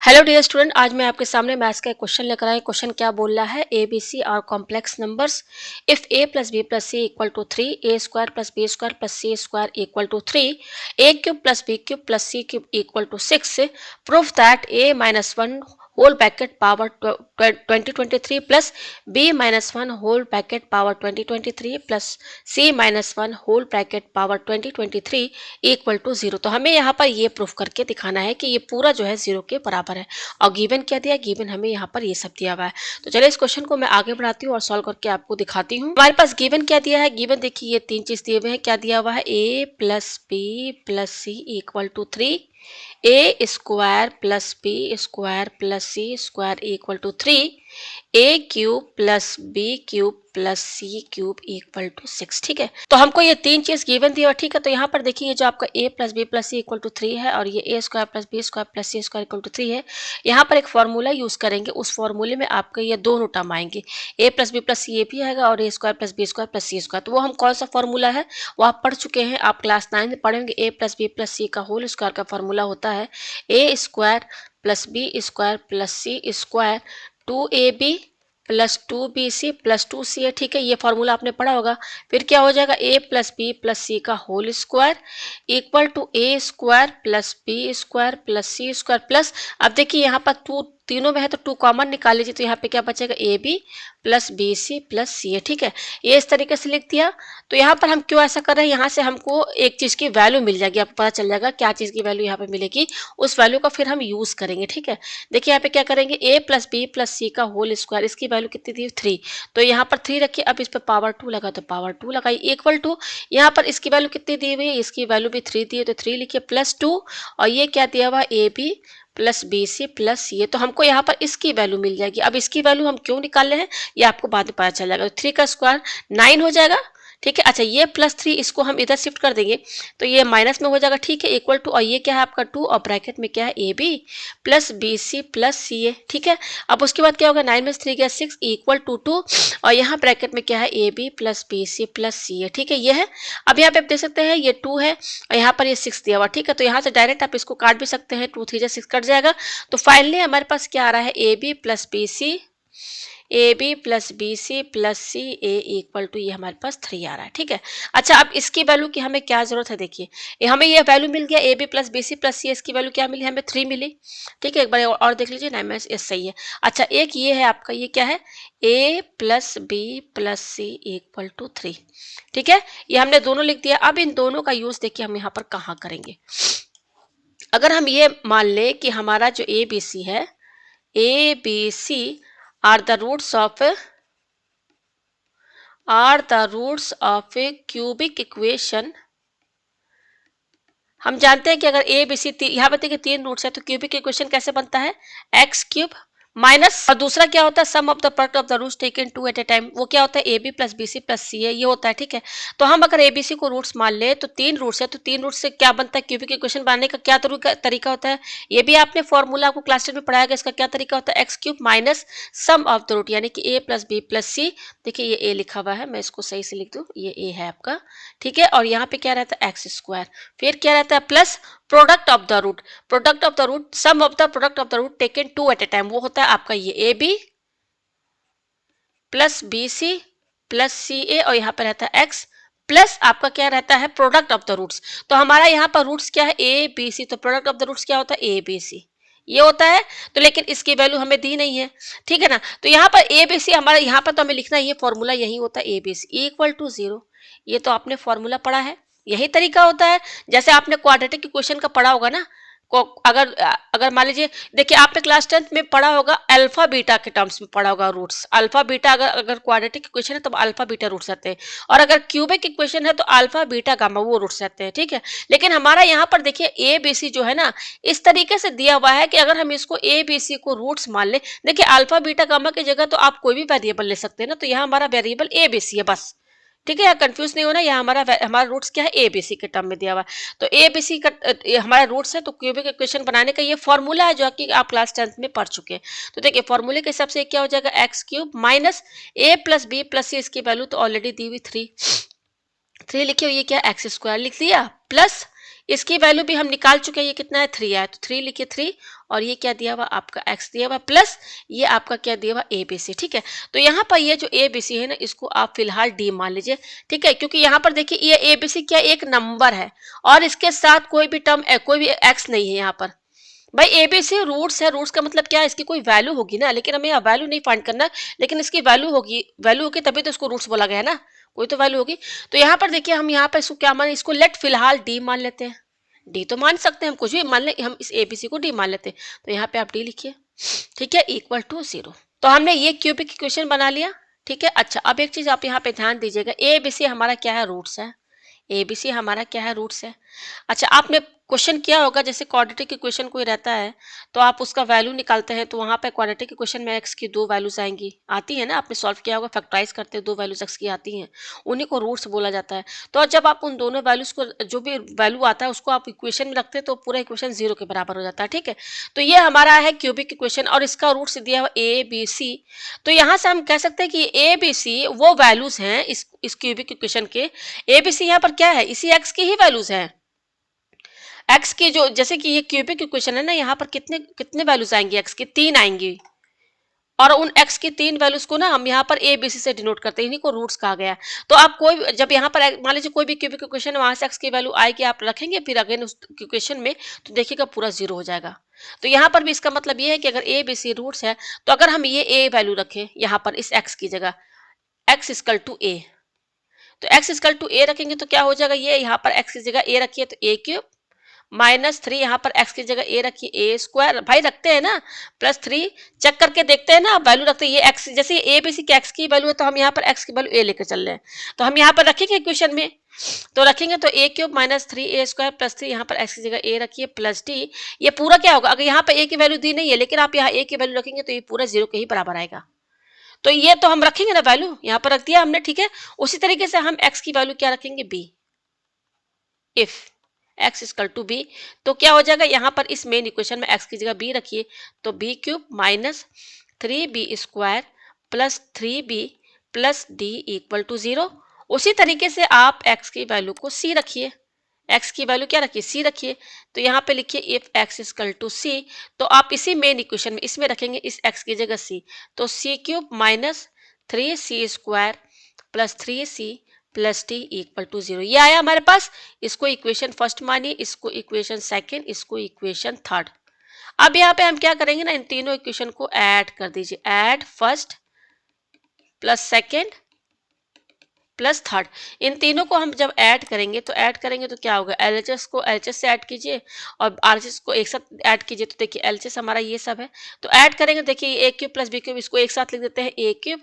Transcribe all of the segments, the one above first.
Hello dear student, आज मैं आपके सामने मैथ्स का एक क्वेश्चन लेकर आई। क्वेश्चन क्या बोल रहा है, A B C are complex numbers if A plus B plus C equal to 3, A square plus B square plus C square equal to 3, A cube plus B cube plus C cube equal to 6, proof that A minus one whole bracket power 2023 plus B minus one whole bracket power 2023 plus C minus one whole bracket power 2023 equal to 0। तो हमें यहाँ पर ये proof करके दिखाना है कि ये पूरा जो है 0 के बराबर है। और गिवन क्या दिया, गिवन हमें यहाँ पर ये सब दिया हुआ है। तो चलिए इस क्वेश्चन को मैं आगे बढ़ाती हूँ और सॉल्व करके आपको दिखाती हूँ। हमारे पास गिवन क्या दिया है, गिवन देखिए ये तीन चीज दिए हुए हैं। क्या दिया हुआ है, A plus B plus C equal to 3, A square plus B square plus C square equal to 3, A cube plus B cube plus C cube equal to 6। ठीक है, तो हमको ये तीन चीज गिवन दिया हुआ। ठीक है, तो यहाँ पर देखिए जो आपका a plus B plus C equal to 3 है और ये a square plus B square plus C square equal to 3 है। यहाँ पर एक फॉर्मूला यूज करेंगे, उस फॉर्मूले में आपके ये दोनों टर्म आएंगे, a plus B plus C ये भी आएगा और a square plus B square plus C square. तो वो हम कौन सा फॉर्मूला है वो आप पढ़ चुके हैं, आप क्लास 9 में पढ़ेंगे। a plus B plus C का होल स्क्वायर का फॉर्मूला होता है a square plus B square plus C square 2ab plus 2bc plus 2ca है। ठीक है, ये फॉर्मूला आपने पढ़ा होगा। फिर क्या हो जाएगा, a plus B plus C का whole square equal to a square plus B square plus C square plus, अब देखिए यहाँ पर टू तीनों में है तो टू कॉमन निकाल लीजिए, तो यहाँ पे क्या बचेगा, A B plus B C plus C है। ठीक है, ये इस तरीके से लिख दिया। तो यहाँ पर हम क्यों ऐसा कर रहे हैं, यहाँ से हमको एक चीज की वैल्यू मिल जाएगी, आपको पता चल जाएगा क्या चीज की वैल्यू यहाँ पे मिलेगी, उस वैल्यू का फिर हम यूज करेंगे। ठीक है, देखिए यहाँ पे क्या करेंगे, a plus B plus C का होल स्क्वायर, इसकी वैल्यू कितनी दी, 3, तो यहाँ पर 3 रखिए। अब इस पर पावर 2 लगा तो पावर 2 लगाई इक्वल टू, यहाँ पर इसकी वैल्यू कितनी दी हुई है, इसकी वैल्यू भी 3 दी है तो 3 लिखिए प्लस 2, और ये क्या दिया हुआ, A B plus B C plus C है। तो हमको यहाँ पर इसकी वैल्यू मिल जाएगी। अब इसकी वैल्यू हम क्यों निकाल रहे हैं ये आपको बाद में पता चल जाएगा। 3 का स्क्वायर 9 हो जाएगा। ठीक है, अच्छा ये प्लस 3 इसको हम इधर शिफ्ट कर देंगे तो ये माइनस में हो जाएगा। ठीक है, इक्वल टू, और ये क्या है आपका 2 और ब्रैकेट में क्या है, A B plus B C plus C A. ठीक है, अब उसके बाद क्या होगा, 9 में 3 गया 6 इक्वल टू 2, और यहाँ ब्रैकेट में क्या है, A B plus B C plus C A. ठीक है, ये है। अब यहाँ पे आप देख सकते हैं ये 2 है और यहाँ पर ये 6 दिया हुआ। ठीक है, तो यहाँ से डायरेक्ट आप इसको काट भी सकते हैं, 2 3 6 कट जाएगा। तो फाइनली हमारे पास क्या आ रहा है, A B plus B C, A B plus B C plus C A equal to, ये हमारे पास 3 आ रहा है। ठीक है, अच्छा अब इसकी वैल्यू की हमें क्या जरूरत है, देखिए हमें ये वैल्यू मिल गया, A B plus B C plus C, इसकी वैल्यू क्या मिली, हमें 3 मिली। ठीक है, एक बार और देख लीजिए ना, मैं सही है। अच्छा एक ये है आपका, ये क्या है, A plus B plus C equal to 3। ठीक है, ये हमने दोनों लिख दिया। अब इन दोनों का यूज देखिए हम यहाँ पर कहाँ करेंगे। अगर हम ये मान ले कि हमारा जो ए बी सी है, A B C are the roots of a cubic equation। हम जानते हैं कि अगर ए बी सी, यहाँ बताइए कि 3 रूट्स है तो क्यूबिक इक्वेशन कैसे बनता है, एक्स क्यूब माइनस, और दूसरा क्या होता है, sum of the product of the roots taken 2 at a time, वो क्या होता है, A B plus B C plus C है, ये होता है। ठीक है, तो हम अगर ए बी सी को रूट्स मान ले तो 3 रूट्स है, तो 3 रूट्स से क्या बनता है, क्यूबिक इक्वेशन बनाने का क्या तरीका होता है, ये भी आपने फॉर्मूला आपको क्लास 10 में पढ़ाया गया, इसका क्या तरीका होता है, x cube minus sum of the root, यानी कि A plus B plus C. देखिए ये ए लिखा हुआ है, मैं इसको सही से लिख दूं, ये ए है आपका। ठीक है, और यहाँ पे क्या रहता है, एक्स स्क्वायर, फिर क्या रहता है, plus product of the root, product of the root, sum of the product of the root taken 2 at a time, वो होता है आपका ये A B plus B C plus C A, और यहाँ पर रहता है एक्स प्लस आपका क्या रहता है, प्रोडक्ट ऑफ द रूट्स। तो हमारा यहाँ पर रूट्स क्या है, ए बी सी, तो प्रोडक्ट ऑफ द रूट्स क्या होता है, ए बी सी, ये होता है। तो लेकिन इसकी वैल्यू हमें दी नहीं है। ठीक है ना, तो यहाँ पर ए बी सी हमारा, यहाँ पर तो हमें लिखना है, ये फॉर्मूला यही होता है, A B C equal to 0। ये तो आपने फॉर्मूला पढ़ा है, यही तरीका होता है। जैसे आपने क्वाड्रेटिक इक्वेशन का पढ़ा होगा ना, को अगर अगर मान लीजिए, देखिए आपने क्लास 10th में पढ़ा होगा, अल्फा बीटा के टर्म्स में पढ़ा होगा रूट्स, अल्फा बीटा, अगर अगर क्वाड्रेटिक इक्वेशन है तो अल्फा बीटा रूट्स आते हैं, और अगर क्यूबिक इक्वेशन है तो अल्फा बीटा गामा वो रूट्स आते हैं। ठीक है, लेकिन हमारा यहाँ पर देखिए ए बी सी जो है ना, इस तरीके से दिया हुआ है कि अगर हम इसको ए बी सी को रूट्स मान ले, देखिए अल्फा बीटा गामा की जगह तो आप कोई भी वेरिएबल ले सकते हैं ना, तो यहाँ हमारा वेरिएबल ए बी सी है बस। ठीक है, यहाँ कंफ्यूज नहीं होना, यहाँ हमारा रूट्स क्या है, ए बी सी के टर्म में दिया हुआ है। तो ए बी सी का हमारा रूट्स है, तो क्यूबिक इक्वेशन बनाने का ये फॉर्मूला है जो कि आप क्लास 10th में पढ़ चुके हैं। तो देखिए फॉर्मूले के हिसाब से क्या हो जाएगा, एक्स क्यूब माइनस ए प्लस बी प्लस सी, इसकी वैल्यू तो ऑलरेडी दी हुई 3 लिखी हुई, ये क्या, एक्स स्क्वायर लिख दिया, प्लस इसकी वैल्यू भी हम निकाल चुके हैं, ये कितना है 3 है, तो 3 लिखिए 3, और ये क्या दिया हुआ आपका x दिया हुआ प्लस ये आपका क्या दिया हुआ ABC, ठीक है। तो यहाँ पर ये जो ABC है ना, इसको आप फिलहाल D मान लीजिए, ठीक है, क्योंकि यहाँ पर देखिए ये ABC क्या एक नंबर है और इसके साथ कोई भी टर्म कोई भी x नहीं है यहाँ पर। भाई एबीसी रूट्स है, रूट्स का मतलब क्या है, इसकी कोई वैल्यू होगी ना, लेकिन हमें यहाँ वैल्यू नहीं फाइंड करना है, लेकिन इसकी वैल्यू होगी तभी तो इसको रूट्स बोला गया है ना, कोई तो वैल्यू होगी। तो यहाँ पर देखिए हम यहाँ पर इसको क्या मान, इसको लेट फिलहाल डी मान लेते हैं, डी तो मान सकते हैं हम, कुछ भी मान ले, हम इस एबीसी को डी मान लेते हैं। तो यहाँ पे आप डी लिखिए, ठीक है, इक्वल टू 0। तो हमने ये क्यूबिक इक्वेशन बना लिया, ठीक है। अच्छा अब एक चीज आप यहाँ पे ध्यान दीजिएगा, एबीसी हमारा क्या है, रूट्स है, एबीसी हमारा क्या है, रूट्स है। अच्छा आपने क्वेश्चन किया होगा, जैसे क्वाड्रेटिक इक्वेशन कोई रहता है तो आप उसका वैल्यू निकालते हैं, तो वहां पे क्वाड्रेटिक इक्वेशन में एक्स की दो वैल्यूज आएंगी, आती है ना, आपने सॉल्व किया होगा, फैक्टराइज करते हैं, दो वैल्यूज एक्स की आती हैं, उन्हीं को रूट्स बोला जाता है। तो जब आप उन दोनों वैल्यूज को, जो भी वैल्यू आता है उसको आप इक्वेशन में रखते हैं, तो पूरा इक्वेशन 0 के बराबर हो जाता है, ठीक है। तो ये हमारा है क्यूबिक इक्वेशन और इसका रूट्स दिया हुआ ए बी सी। तो यहाँ से हम कह सकते हैं कि ए बी सी वो वैल्यूज हैं इस क्यूबिक इक्वेशन के। ए बी सी यहाँ पर क्या है, इसी एक्स की ही वैल्यूज हैं, एक्स की जो, जैसे कि ये क्यूबिक इक्वेशन है ना, यहाँ पर कितने कितने वैल्यूज आएंगी, एक्स की 3 आएंगी, और उन x की 3 वैल्यूज को ना हम यहाँ पर ए बी सी से डिनोट करते हैं, इन्हीं को रूट्स कहा गया है। तो आप कोई जब यहाँ पर मान लीजिए कोई भी क्यूबिक इक्वेशन है, वहां से x की वैल्यू आएगी, आप रखेंगे फिर अगेन उस इक्वेशन में, तो देखिएगा पूरा 0 हो जाएगा। तो यहाँ पर भी इसका मतलब ये है कि अगर ए बी सी रूट्स है, तो अगर हम ये a वैल्यू रखें यहाँ पर इस x की जगह, x इक्वल टू a, तो x इक्वल टू a रखेंगे तो क्या हो जाएगा, ये यहाँ पर x की जगह a रखिए तो a क्यूब -3, यहाँ पर x की जगह a रखिए ए स्क्वायर, भाई रखते हैं ना, +3 चेक करके देखते हैं ना, वैल्यू रखते हैं, ये x जैसे ए बी सी के x की वैल्यू है, तो हम यहाँ पर x की वैल्यू a लेकर चल रहे हैं, तो हम यहाँ पर रखेंगे इक्वेशन में, तो रखेंगे तो a क्यूब -3a स्क्वायर +3, यहाँ पर x की जगह a रखिए प्लस d, ये पूरा क्या होगा, अगर यहाँ पर a की वैल्यू दी नहीं है, लेकिन आप यहाँ a की वैल्यू रखेंगे तो ये पूरा 0 के ही बराबर आएगा। तो ये तो हम रखेंगे ना वैल्यू, यहाँ पर रख दिया हमने, ठीक है। उसी तरीके से हम x की वैल्यू क्या रखेंगे, b, if x equal to B, तो क्या हो जाएगा, यहाँ पर इस मेन इक्वेशन में x की जगह b रखिए, तो b cube -3b square +3b plus D equal to 0। उसी तरीके से आप x की वैल्यू को c रखिए, x की वैल्यू क्या रखिए, c रखिए, तो यहाँ पे लिखिए if x equal to c, तो आप इसी मेन इक्वेशन में इसमें रखेंगे इस x की जगह c, तो c cube -3c square +3c plus T equal to 0, ये आया हमारे पास। इसको इक्वेशन फर्स्ट मानिए, इसको इक्वेशन सेकंड, इसको इक्वेशन थर्ड। अब यहाँ पे हम क्या करेंगे ना, इन तीनों इक्वेशन को ऐड कर दीजिए, add first plus second plus third, इन तीनों को हम जब ऐड करेंगे तो क्या होगा, एलएचएस को एलएचएस से ऐड कीजिए और आरएचएस को एक साथ ऐड कीजिए, तो देखिए एलएचएस हमारा ये सब है, तो ऐड करेंगे, देखिए A cube plus B cube, इसको एक साथ लिख देते हैं, A cube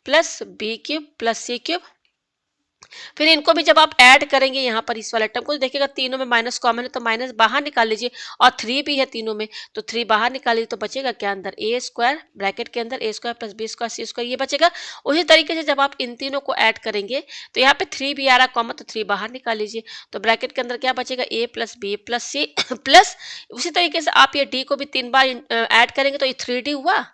plus B cube plus C cube. फिर इनको भी जब आप ऐड करेंगे यहाँ पर इस वाले टर्म को, देखिएगा तीनों में माइनस कॉमन है, तो माइनस बाहर निकाल लीजिए, और 3 भी है तीनों में, तो 3 बाहर निकाल लीजिए, तो बचेगा क्या अंदर, ए स्क्वायर ब्रैकेट के अंदर ए स्क्वायर प्लस बी स्क्वायर सी स्क्वायर, ये बचेगा। उसी तरीके से जब आप इन तीनों को ऐड करेंगे तो यहाँ पे 3 भी आ रहा कॉमन, तो 3 बाहर निकाल लीजिए, तो ब्रैकेट के अंदर क्या बचेगा, A plus B plus C plus, उसी तरीके से आप ये डी को भी 3 बार ऐड करेंगे, तो ये 3d हुआ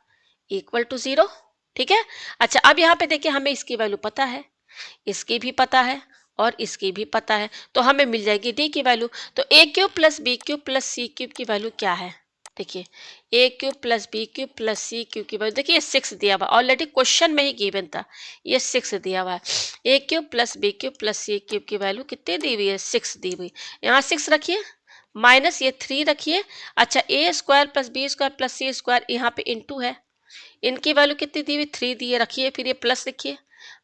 इक्वल टू 0, ठीक है। अच्छा अब यहाँ पे देखिए हमें इसकी वैल्यू पता है, इसकी भी पता है और इसकी भी पता है, तो हमें मिल जाएगी डी की वैल्यू। तो A cube plus B cube plus C cube की वैल्यू क्या है, देखिए A cube plus B cube plus C cube की वैल्यू, देखिए 6 दिया हुआ, ऑलरेडी क्वेश्चन में ही गिवन था, ये 6 दिया हुआ है। A cube plus B cube plus C cube की वैल्यू कितनी दी हुई है, 6 दी हुई, यहाँ 6 रखिए माइनस ये 3 रखिए। अच्छा A square plus B square plus C square यहाँ पे इंटू है, इनकी वैल्यू कितनी दी हुई, 3 दी है, रखिए, फिर ये प्लस लिखिए,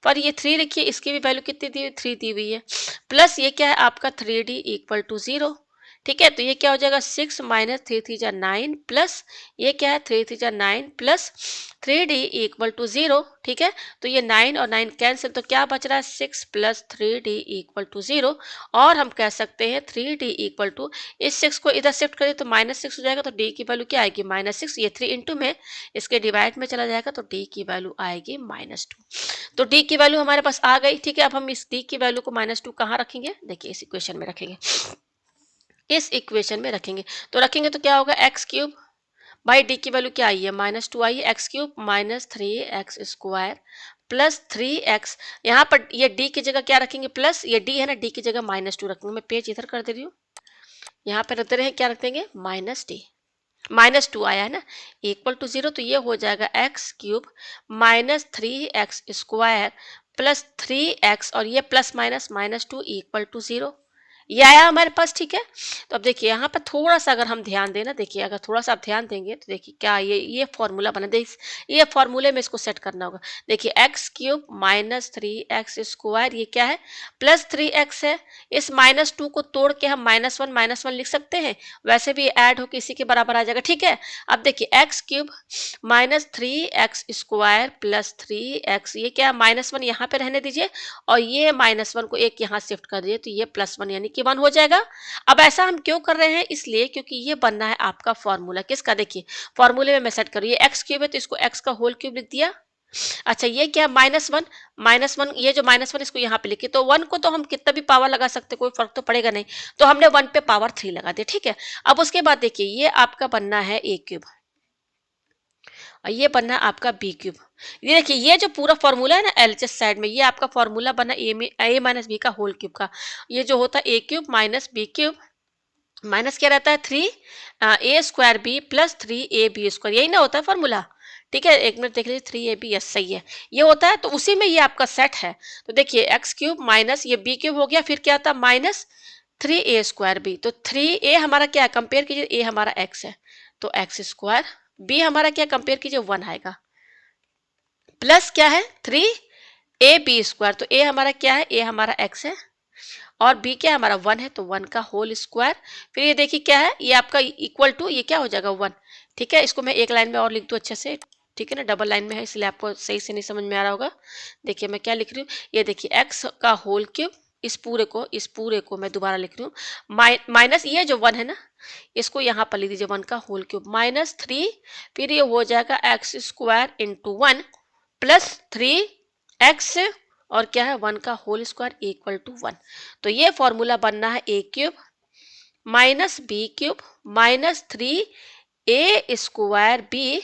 पर ये 3 लिखिए, इसकी भी वैल्यू कितनी दी हुई, 3 दी हुई है, प्लस ये क्या है आपका 3d इक्वल टू 0, ठीक है। तो ये क्या हो जाएगा, 6 माइनस 3 3 जा 9 प्लस ये क्या है 3 3 जा 9 प्लस 3d इक्वल टू 0, ठीक है। तो ये 9 और 9 कैंसिल, तो क्या बच रहा है 6 प्लस 3d इक्वल टू 0, और हम कह सकते हैं 3d इक्वल टू, इस 6 को इधर शिफ्ट करें तो -6 हो जाएगा, तो d की वैल्यू क्या आएगी, -6, ये 3 इंटू में इसके डिवाइड में चला जाएगा, तो d की वैल्यू आएगी -2। तो d की वैल्यू हमारे पास आ गई, ठीक है। अब हम इस d की वैल्यू को -2 कहाँ रखेंगे, देखिए इस इक्वेशन में रखेंगे, इस इक्वेशन में रखेंगे, तो रखेंगे तो क्या होगा, एक्स क्यूब, भाई डी की वैल्यू क्या आई है, -2 आई है, x cube -3x square plus 3x, यहाँ पर ये d की जगह क्या रखेंगे प्लस, ये d है ना, d की जगह -2 रखेंगे, मैं पेज इधर कर दे रही हूँ, यहाँ पे रख रहे हैं, क्या रख देंगे, माइनस डी, -2 आया है ना, इक्वल टू 0, तो ये हो जाएगा x cube minus 3x² plus 3x, और ये प्लस माइनस -2 इक्वल टू 0। ये आया हमारे पास, ठीक है। तो अब देखिए यहाँ पर थोड़ा सा अगर हम ध्यान दें ना, देखिए अगर थोड़ा सा आप ध्यान देंगे तो देखिए क्या ये फॉर्मूला बना दे, ये फॉर्मूले में इसको सेट करना होगा। देखिए एक्स क्यूब माइनस 3x², ये क्या है, प्लस 3x है। इस -2 को तोड़ के हम -1 लिख सकते हैं, वैसे भी ऐड होकर इसी के बराबर आ जाएगा, ठीक है। अब देखिए x cube -3x² plus 3x, ये क्या है, -1 यहाँ पे रहने दीजिए, और ये -1 को एक यहाँ शिफ्ट कर दीजिए, तो ये +1 यानी कि 1 हो जाएगा। अब ऐसा हम क्यों कर रहे हैं, इसलिए क्योंकि ये बनना है आपका फॉर्मूला किसका, देखिए फॉर्मूले में मैं सेट करूँ, ये एक्स क्यूब है तो इसको एक्स का होल क्यूब लिख दिया। अच्छा ये क्या, -1, ये जो -1 इसको यहाँ पे लिखिए, तो 1 को तो हम कितना भी पावर लगा सकते, कोई फर्क तो पड़ेगा नहीं, तो हमने 1 पे पावर 3 लगा दिया, ठीक है। अब उसके बाद देखिए ये आपका बनना है ए क्यूब, और ये बनना है आपका बी क्यूब। ये देखिए ये जो पूरा फॉर्मूला है ना एलएचएस साइड में, ये आपका फॉर्मूला बना ए माइनस बी का होल क्यूब का। ये जो होता है A cube minus B cube, minus क्या रहता है 3 a² बी प्लस 3 ab², यही ना होता है फॉर्मूला, ठीक है। एक मिनट देख लीजिए, 3ab, यस सही है, ये होता है। तो उसी में ये आपका सेट है। तो देखिए एक्स क्यूब माइनस ये बी क्यूब हो गया, फिर क्या था -3a²b, तो 3a हमारा क्या है, कंपेयर कीजिए, ए हमारा एक्स है तो x², बी हमारा क्या कंपेयर कीजिए 1 आएगा, प्लस क्या है 3ab², तो ए हमारा क्या है, ए हमारा x है, और बी क्या है हमारा 1 है, तो 1 का होल स्क्वायर। फिर ये देखिए क्या है, ये आपका इक्वल टू, ये क्या हो जाएगा 1, ठीक है। इसको मैं एक लाइन में और लिख दूं अच्छे से, ठीक है ना, डबल लाइन में है इसलिए आपको सही से नहीं समझ में आ रहा होगा। देखिए मैं क्या लिख रही हूँ, ये देखिए एक्स का होल क्यूब, इस पूरे को मैं दोबारा लिख रही हूँ, माइनस ये जो 1 है ना, इसको यहाँ पर लिख दीजिए 1 का होल क्यूब -3, फिर ये हो जाएगा x² इंटू 1 प्लस 3x, और क्या है 1 का होल स्क्वायर इक्वल टू 1। तो ये फॉर्मूला बनना है A cube minus B cube minus 3a² B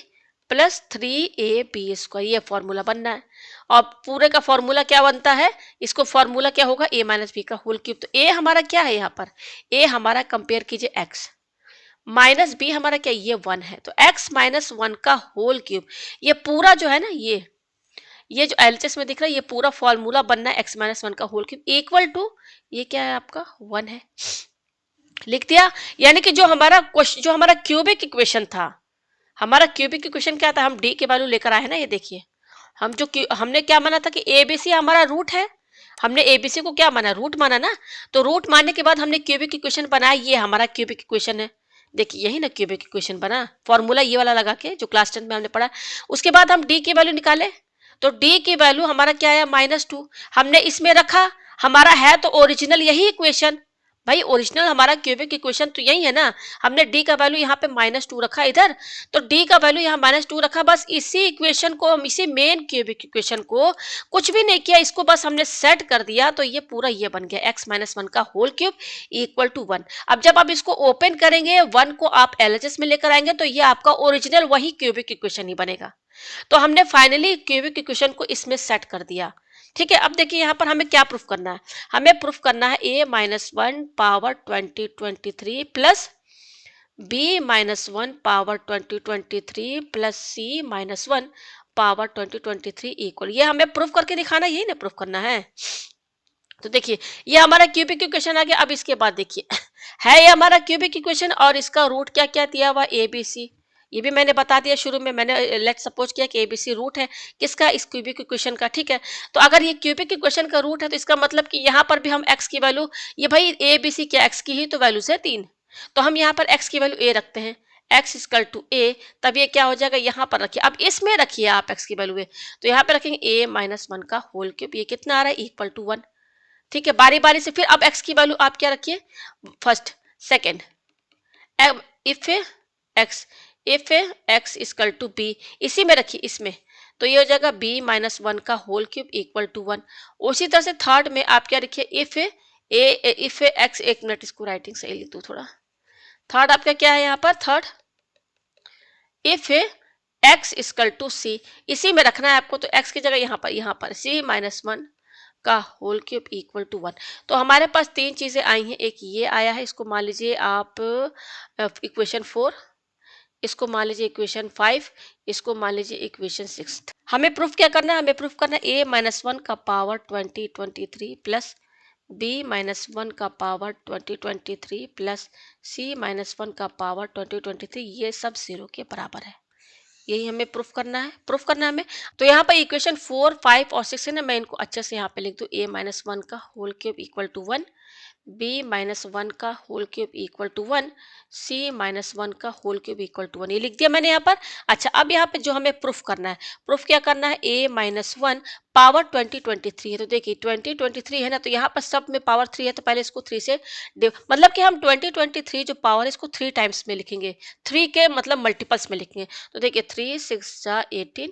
plus 3ab², ये फॉर्मूला बनना है। और पूरे का फॉर्मूला क्या बनता है, इसको फॉर्मूला क्या होगा, a माइनस बी का होल क्यूब। तो a हमारा क्या है यहाँ पर, a हमारा कंपेयर कीजिए x, माइनस बी हमारा क्या, ये 1 है, तो x माइनस 1 का होल क्यूब। ये पूरा जो है ना, ये जो एलएचएस में दिख रहा है, ये पूरा फॉर्मूला बनना है x-1 का होल क्यूब इक्वल टू, ये क्या है आपका 1 है, लिख दिया। यानी कि जो हमारा क्वेश्चन, जो हमारा क्यूबिक इक्वेशन था, हमारा क्यूबिक इक्वेशन क्या था, हम डी के वैल्यू लेकर आए हैं ना, ये देखिए हमने क्या माना था कि एबीसी हमारा रूट है, हमने एबीसी को क्या माना, रूट माना ना। तो रूट मानने के बाद हमने क्यूबिक इक्वेशन बनाया, ये हमारा क्यूबिक इक्वेशन है। देखिए यही ना क्यूबिक इक्वेशन बना, फॉर्मूला ये वाला लगा के जो क्लास 10 में हमने पढ़ा। उसके बाद हम डी की वैल्यू निकाले, तो डी की वैल्यू हमारा क्या आया -2, हमने इसमें रखा, हमारा है तो ओरिजिनल यही इक्वेशन, भाई ओरिजिनल हमारा क्यूबिक इक्वेशन तो यही है ना। हमने डी का वैल्यू यहाँ पे -2 रखा इधर, तो डी का वैल्यू यहाँ -2 रखा, बस इसी इक्वेशन को हम, इसी मेन क्यूबिक इक्वेशन को कुछ भी नहीं किया, इसको बस हमने सेट कर दिया, तो ये पूरा ये बन गया x-1 का होल क्यूब इक्वल टू 1। अब जब आप इसको ओपन करेंगे, 1 को आप एलएचएस में लेकर आएंगे, तो ये आपका ओरिजिनल वही क्यूबिक इक्वेशन ही बनेगा। तो हमने फाइनली क्यूबिक इक्वेशन को इसमें सेट कर दिया, ठीक है। अब देखिए यहाँ पर हमें क्या प्रूफ करना है, हमें प्रूफ करना है a-1 power 2023 plus b-1 power 2023 plus c-1 power 2023 equal, ये हमें प्रूफ करके दिखाना, यही ना प्रूफ करना है। तो देखिए ये हमारा क्यूबिक इक्वेशन आ गया। अब इसके बाद देखिए है ये हमारा क्यूबिक इक्वेशन, और इसका रूट क्या क्या दिया हुआ, ए बी सी, ये भी मैंने बता दिया शुरू में, मैंने लेट सपोज किया कि एबीसी रूट है किसका, इस क्यूबिक इक्वेशन का, ठीक है। तो अगर ये क्यूबिक इक्वेशन का रूट है, तो इसका मतलब कि यहाँ पर भी हम x की वैल्यू, ये भाई ए बी सी क्या x की ही तो वैल्यूज है 3, तो हम यहाँ पर x की वैल्यू a रखते हैं, x इक्वल टू a, तब ये क्या हो जाएगा, यहाँ पर रखिए, अब इसमें रखिए आप x की वैल्यू a, तो यहाँ पे रखेंगे a-1 का होल क्यूब, ये कितना आ रहा है इक्वल टू 1, ठीक है। बारी बारी से फिर अब x की वैल्यू आप क्या रखिए, first second, if x equal to b, इसी में रखिए इसमें, तो ये हो जाएगा b-1 का होल क्यूब इक्वल टू 1। उसी तरह से थर्ड में आप क्या रखिए, इफ x, एक मिनट इसको राइटिंग सही लिख दूं थोड़ा, थर्ड आपका क्या है यहाँ पर, third if x equal to c, इसी में रखना है आपको, तो x की जगह यहाँ पर c-1 का होल क्यूब इक्वल टू 1। तो हमारे पास तीन चीज़ें आई हैं, एक ये आया है, इसको मान लीजिए आप इक्वेशन 4, इसको मान लीजिए इक्वेशन 5, इसको मान लीजिए इक्वेशन 6। हमें प्रूफ क्या करना है, हमें प्रूफ करना है a माइनस वन का पावर 2023 प्लस b माइनस वन का पावर 2023 प्लस c माइनस वन का पावर 2023, ये सब जीरो के बराबर है। यही हमें प्रूफ करना है, प्रूफ करना है हमें। तो यहाँ पर इक्वेशन 4, 5 और 6 है ना, मैं इनको अच्छे से यहाँ पे लिख दूँ, a माइनस वन का whole cube equal to 1, b minus one का whole cube equal to 1, c minus one का होल क्यूब इक्वल टू 1, ये लिख दिया मैंने यहाँ पर। अच्छा, अब यहाँ पे जो हमें प्रूफ करना है, प्रूफ क्या करना है, a माइनस वन पावर 2023 है, तो देखिए 2023 है ना, तो यहाँ पर सब में पावर 3 है, तो पहले इसको 3 से मतलब कि हम 2023 जो पावर है इसको 3 टाइम्स में लिखेंगे, 3 के मतलब मल्टीपल्स में लिखेंगे। तो देखिए 3 6 जा 18,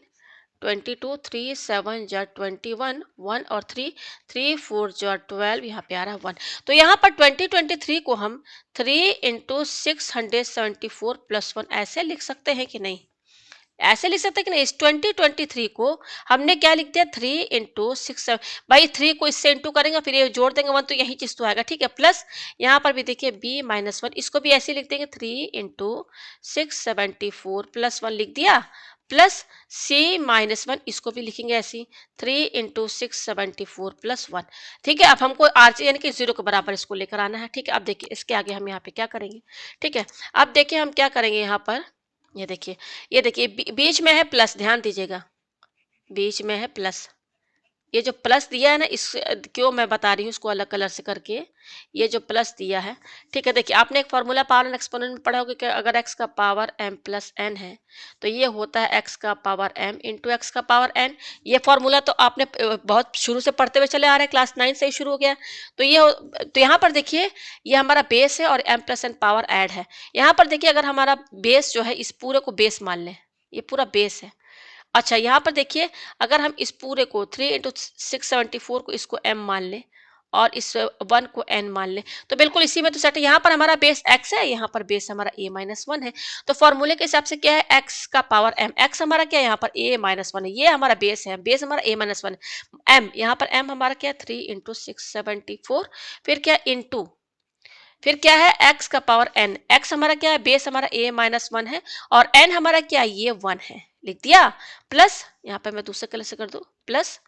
22 3 7 जा 21, 1 और 3 3 4 जा 12, यहाँ पे आ रहा है 1। तो यहाँ पर 2023 को हम 3 इंटू 674 प्लस 1 ऐसे लिख सकते हैं कि नहीं, ऐसे लिख सकते हैं कि नहीं। इस 2023 को हमने क्या लिख दिया, 3 इंटू 6, भाई 3 को इससे इंटू करेंगे फिर ये जोड़ देंगे 1, तो यही चीज तो आएगा, ठीक है। प्लस यहाँ पर भी देखिए b माइनस वन, इसको भी ऐसे लिख देंगे, 3 इंटू 674 प्लस 1 लिख दिया, प्लस c माइनस वन, इसको भी लिखेंगे ऐसे 3 इंटू 674 प्लस 1, ठीक है। अब हमको आर यानी कि जीरो के बराबर इसको लेकर आना है, ठीक है। अब देखिए इसके आगे हम यहाँ पे क्या करेंगे, ठीक है। अब देखिए हम क्या करेंगे यहाँ पर, ये देखिए, ये देखिए बीच में है प्लस, ध्यान दीजिएगा, बीच में है प्लस, ये जो प्लस दिया है ना, इस क्यों मैं बता रही हूँ इसको अलग कलर से करके, ये जो प्लस दिया है, ठीक है। देखिए आपने एक फॉर्मूला पावर एंड एक्सपोनेंट में पढ़ा होगा कि अगर x का पावर m प्लस n है तो ये होता है x का पावर m इंटू एक्स का पावर n। ये फॉर्मूला तो आपने बहुत शुरू से पढ़ते हुए चले आ रहे हैं, क्लास 9 से ही शुरू हो गया। तो ये, तो यहाँ पर देखिए ये हमारा बेस है और m plus n power add है। यहाँ पर देखिए अगर हमारा बेस जो है, इस पूरे को बेस मान लें, ये पूरा बेस है। अच्छा यहाँ पर देखिए अगर हम इस पूरे को 3 इंटू 674 को इसको m मान लें और इस 1 को n मान लें, तो बिल्कुल इसी में तो सेट है। यहाँ पर हमारा बेस x है, यहाँ पर बेस हमारा a माइनस वन है। तो फॉर्मूले के हिसाब से क्या है, x का पावर m, x हमारा क्या है यहाँ पर a माइनस वन है, ये हमारा बेस है, बेस हमारा a माइनस वन है। m यहाँ पर m हमारा क्या है 3 इंटू 674, फिर क्या इंटू, फिर क्या है x का पावर n, x हमारा क्या है, बेस हमारा a माइनस वन है और n हमारा क्या है, ये 1 है, लिख दिया। प्लस यहाँ पे मैं दूसरे कलर से कर दूं, प्लस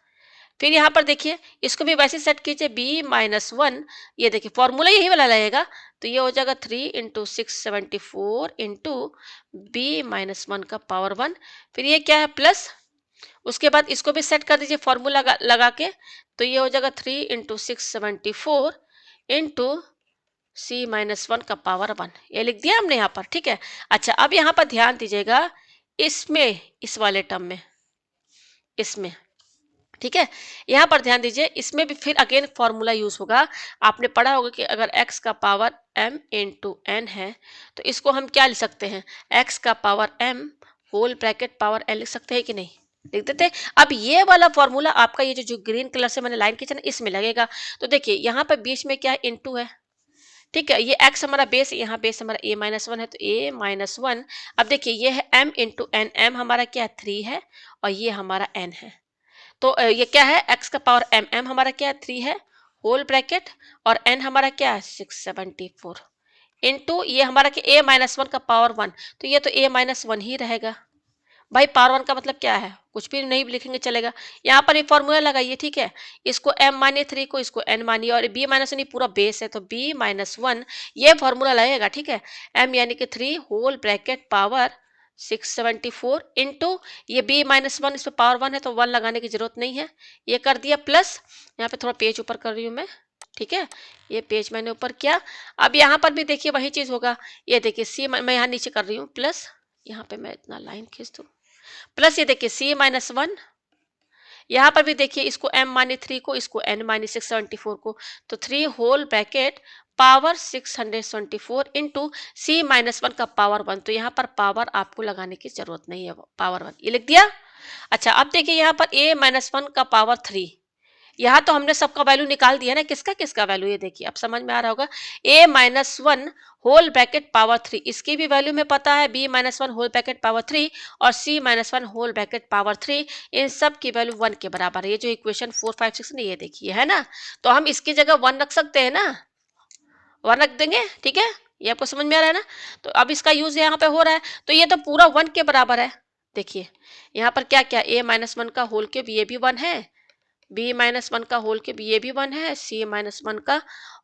फिर यहाँ पर देखिए इसको भी वैसे सेट कीजिए, b माइनस वन, ये देखिए फॉर्मूला यही वाला लगेगा, तो ये हो जाएगा 3 into 674 into B minus one का पावर 1, फिर ये क्या है प्लस, उसके बाद इसको भी सेट कर दीजिए फॉर्मूला लगा के, तो ये हो जाएगा 3 into 674 into c minus one का पावर 1, ये लिख दिया हमने यहाँ पर, ठीक है। अच्छा अब यहाँ पर ध्यान दीजिएगा, इसमें इस वाले टर्म में, इसमें, ठीक है, यहाँ पर ध्यान दीजिए, इसमें भी फिर अगेन फॉर्मूला यूज होगा। आपने पढ़ा होगा कि अगर x का पावर m इंटू एन है तो इसको हम क्या लिख सकते हैं, x का power m whole bracket power n लिख सकते हैं कि नहीं, लिख देते हैं। अब ये वाला फॉर्मूला आपका ये जो ग्रीन कलर से मैंने लाइन खींचा ना, इसमें लगेगा। तो देखिए यहाँ पर बीच में क्या है, इंटू है, ठीक है। ये x हमारा बेस, यहाँ बेस हमारा a माइनस वन है, तो a माइनस वन। अब देखिए ये है m इंटू एन, m हमारा क्या है 3 है और ये हमारा n है, तो ये क्या है x का पावर m, m हमारा क्या है 3 है होल ब्रैकेट और n हमारा क्या है 674 इंटू ये हमारा क्या a माइनस वन का पावर 1, तो ये तो a माइनस वन ही रहेगा। भाई पावर 1 का मतलब क्या है, कुछ भी नहीं लिखेंगे चलेगा। यहाँ पर ये फॉर्मूला लगाइए, ठीक है, इसको m मानिए 3 को, इसको n मानिए और b माइनस वन पूरा बेस है, तो b माइनस वन ये फॉर्मूला लगेगा, ठीक है। m यानी कि 3 होल ब्रैकेट पावर 674 इंटू ये b माइनस वन, इस पर पावर 1 है तो 1 लगाने की जरूरत नहीं है, ये कर दिया प्लस। यहाँ पे थोड़ा पेज ऊपर कर रही हूँ मैं, ठीक है, ये पेज मैंने ऊपर किया। अब यहाँ पर भी देखिए वही चीज होगा, ये देखिए c मैं यहाँ नीचे कर रही हूँ प्लस, यहाँ पे मैं इतना लाइन खींच दूँ, प्लस ये देखिए c माइनस वन, यहाँ पर भी देखिए इसको m मानी 3 को, इसको n मानी 674 को, तो 3 होल ब्रैकेट पावर 674 इंटू सी माइनस वन का पावर 1, तो यहाँ पर पावर आपको लगाने की जरूरत नहीं है, पावर 1 ये लिख दिया। अच्छा अब देखिए यहाँ पर a माइनस वन का पावर 3, यहाँ तो हमने सबका वैल्यू निकाल दिया ना, किसका किसका वैल्यू, ये देखिए अब समझ में आ रहा होगा। a minus one whole bracket power 3, इसकी भी वैल्यू में पता है, b minus one whole bracket power 3 और c minus one whole bracket power 3, इन सब की वैल्यू 1 के बराबर है। ये जो इक्वेशन 4 5 6 ने, ये देखिए है ना, तो हम इसकी जगह 1 रख सकते हैं ना, 1 रख देंगे, ठीक है, ये आपको समझ में आ रहा है ना। तो अब इसका यूज यहाँ पे हो रहा है, तो ये तो पूरा 1 के बराबर है। देखिए यहाँ पर क्या क्या, a माइनस वन का होल क्यूब ये भी 1 है, b माइनस वन का होल क्यूब ये भी 1 है, c माइनस वन का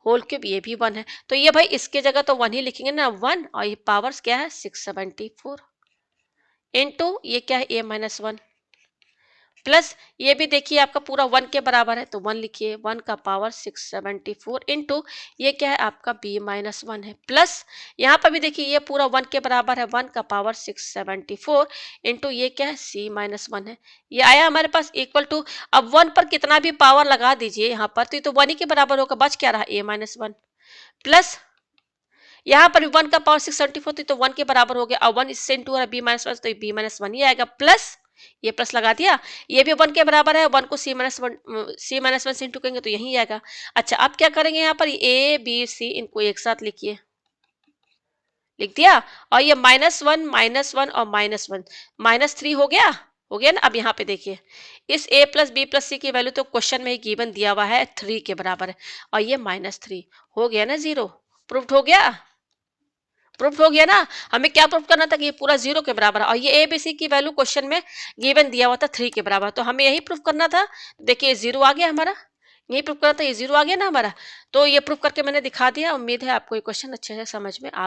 होल क्यूब ये भी 1 है। तो ये भाई इसके जगह तो 1 ही लिखेंगे ना, 1, और ये पावर्स क्या है 674 इनटू ये क्या है a माइनस वन, प्लस ये भी देखिए आपका पूरा 1 के बराबर है, तो 1 लिखिए, 1 का पावर 674 इनटू ये क्या है आपका b माइनस वन है, प्लस यहाँ पर भी देखिए ये पूरा 1 के बराबर है, 1 का पावर 674 इनटू ये क्या है c माइनस वन है। ये आया हमारे पास इक्वल टू, अब 1 पर कितना भी पावर लगा दीजिए यहाँ पर, तो ये तो 1 ही के बराबर होगा, बच क्या रहा a माइनस वन, प्लस यहाँ पर भी 1 का पावर 674 थी तो 1 के बराबर हो गया, और 1 इससे इंटू हो रहा है b माइनस वन, तो b माइनस वन ही आएगा, प्लस ये प्लस लगा दिया, ये भी 1 के बराबर है, 1 को c माइनस वन से इंटू करेंगे तो यही आएगा। अच्छा अब क्या करेंगे, यहाँ पर a b c इनको एक साथ लिखिए, लिख दिया, और ये माइनस वन और -1 -3 हो गया ना। अब यहाँ पे देखिए इस a प्लस बी प्लस सी की वैल्यू तो क्वेश्चन में ही गिवन दिया हुआ है 3 के बराबर है, और ये -3 हो गया ना, 0 प्रूफ हो गया, प्रूफ हो गया ना। हमें क्या प्रूफ करना था कि ये पूरा 0 के बराबर है, और ये ए बी सी की वैल्यू क्वेश्चन में गिवन दिया हुआ था 3 के बराबर, तो हमें यही प्रूफ करना था। देखिए 0 आ गया हमारा, यही प्रूफ करना था, ये 0 आ गया ना हमारा, तो ये प्रूफ करके मैंने दिखा दिया। उम्मीद है आपको ये क्वेश्चन अच्छे से समझ में आ